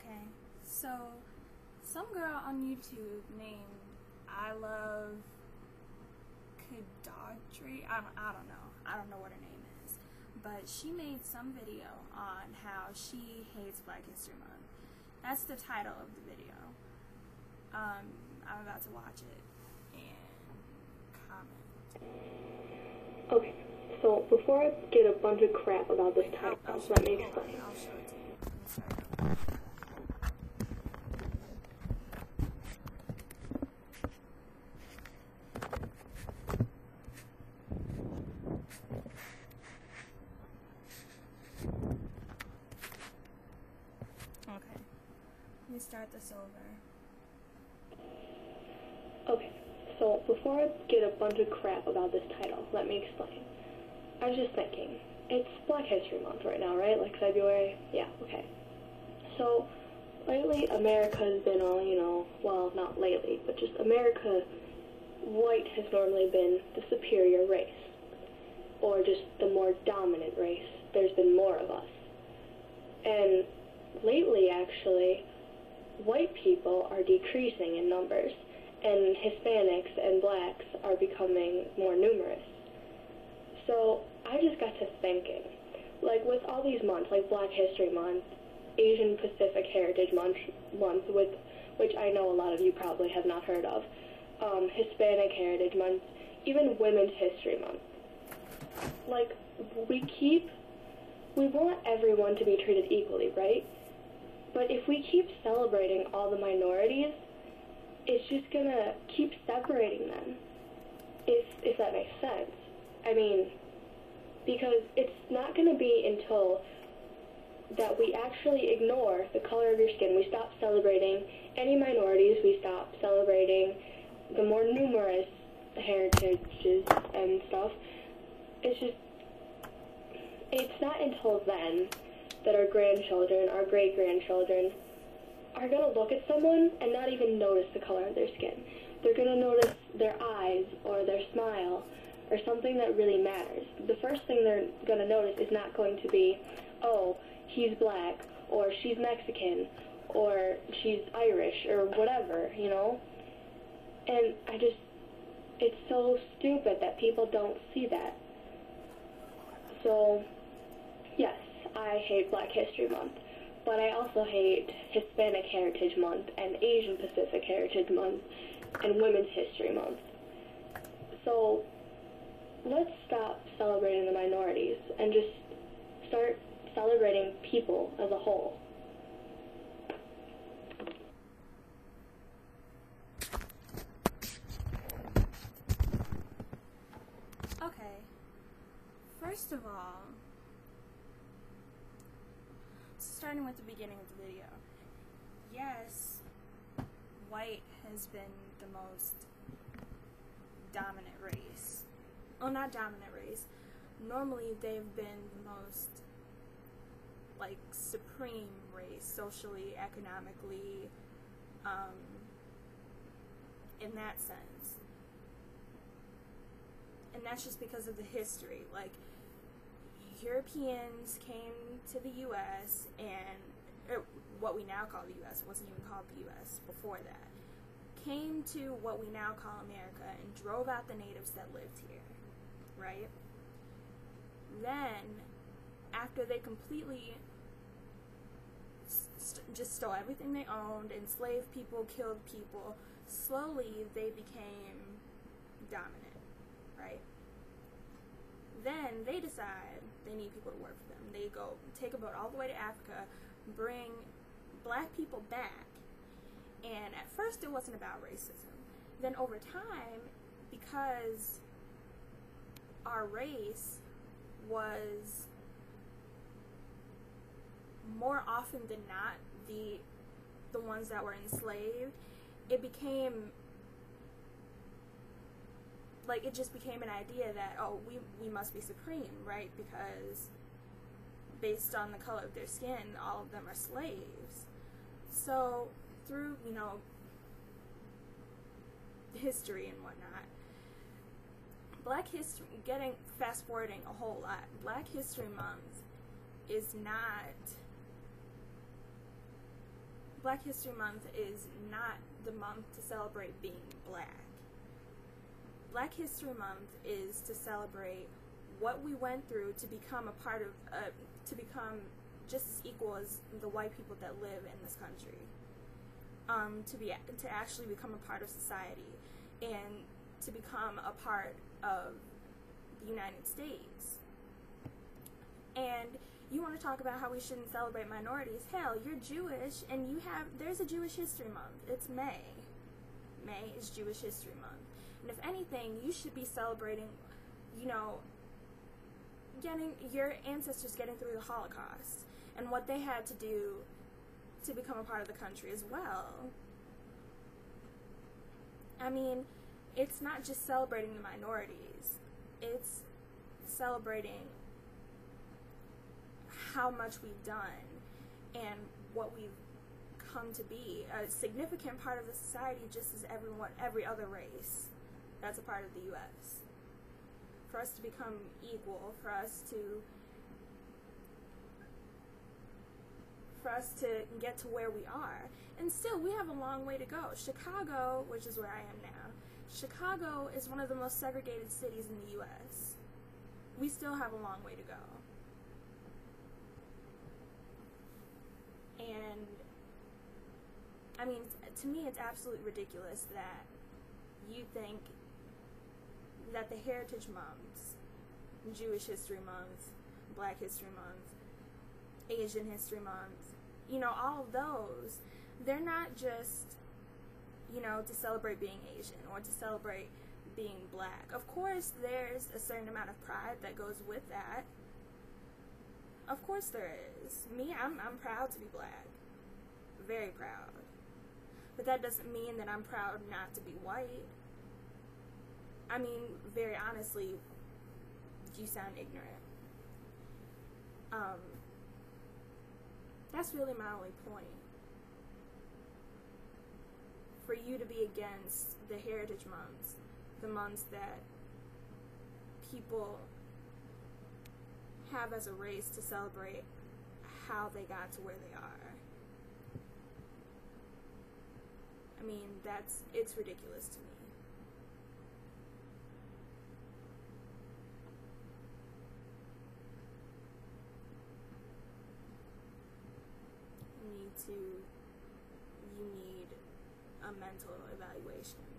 Okay, so some girl on YouTube named ilovecadaughtry, I don't know. I don't know what her name is. But she made some video on how she hates Black History Month. That's the title of the video. I'm about to watch it and comment. Okay, so before I get a bunch of crap about this title, let me explain. I'll show it to you. Okay, let me start this over. Okay, so before I get a bunch of crap about this title, let me explain. I was just thinking, it's Black History Month right now, right? Like February? Yeah, okay. So, lately America has been all, well, not lately, but just America, white has normally been the superior race. Or just the more dominant race. There's been more of us. And lately, actually, white people are decreasing in numbers, and Hispanics and blacks are becoming more numerous. So I just got to thinking, like with all these months, like Black History Month, Asian Pacific Heritage Month, which I know a lot of you probably have not heard of, Hispanic Heritage Month, even Women's History Month. Like, we want everyone to be treated equally, right? But if we keep celebrating all the minorities, it's just gonna keep separating them, if that makes sense. I mean, because it's not gonna be until that we actually ignore the color of your skin, we stop celebrating any minorities, we stop celebrating the more numerous heritages and stuff. It's not until then that our grandchildren, our great-grandchildren, are going to look at someone and not even notice the color of their skin. They're going to notice their eyes or their smile or something that really matters. The first thing they're going to notice is not going to be, oh, he's black, or she's Mexican, or she's Irish, or whatever, And it's so stupid that people don't see that. So, yes, I hate Black History Month, but I also hate Hispanic Heritage Month and Asian Pacific Heritage Month and Women's History Month. So, let's stop celebrating the minorities and just start celebrating people as a whole. Okay, first of all, starting with the beginning of the video, yes, white has been the most dominant race. Well, not dominant race. Normally, they've been the most, supreme race, socially, economically, in that sense. And that's just because of the history. Europeans came to the U.S. and what we now call the U.S. wasn't even called the U.S. before that. Came to what we now call America and drove out the natives that lived here, right? Then, after they completely just stole everything they owned, enslaved people, killed people, slowly they became dominant, right? Then they decide they need people to work for them. They go take a boat all the way to Africa, bring black people back, and at first it wasn't about racism. Then over time, because our race was more often than not the ones that were enslaved, it became it just became an idea that, oh, we must be supreme, right? Because based on the color of their skin, all of them are slaves. So through, history and whatnot, Black History, fast forwarding a whole lot, Black History Month is not Black History Month is not the month to celebrate being black. Black History Month is to celebrate what we went through to become a part of, to become just as equal as the white people that live in this country. To actually become a part of society and to become a part of the United States. And you want to talk about how we shouldn't celebrate minorities. Hell, you're Jewish, and there's a Jewish History Month. It's May. May is Jewish History Month. And if anything, you should be celebrating, getting your ancestors getting through the Holocaust and what they had to do to become a part of the country as well. I mean, it's not just celebrating the minorities. It's celebrating how much we've done and what we've come to be, a significant part of the society, just as every other race that's a part of the U.S. For us to become equal, for us to get to where we are. And still, we have a long way to go. Chicago, which is where I am now, Chicago is one of the most segregated cities in the U.S. We still have a long way to go. And, I mean, to me, it's absolutely ridiculous that you think that the Heritage Months, Jewish History Month, Black History Month, Asian History Month, all of those, they're not just, to celebrate being Asian or to celebrate being black. Of course, there's a certain amount of pride that goes with that. Of course there is. Me, I'm proud to be black. Very proud. But that doesn't mean that I'm proud not to be white. I mean, very honestly, you sound ignorant. That's really my only point. For you to be against the Heritage Months, the months that people have as a race to celebrate how they got to where they are. I mean, it's ridiculous to me. You need a mental evaluation.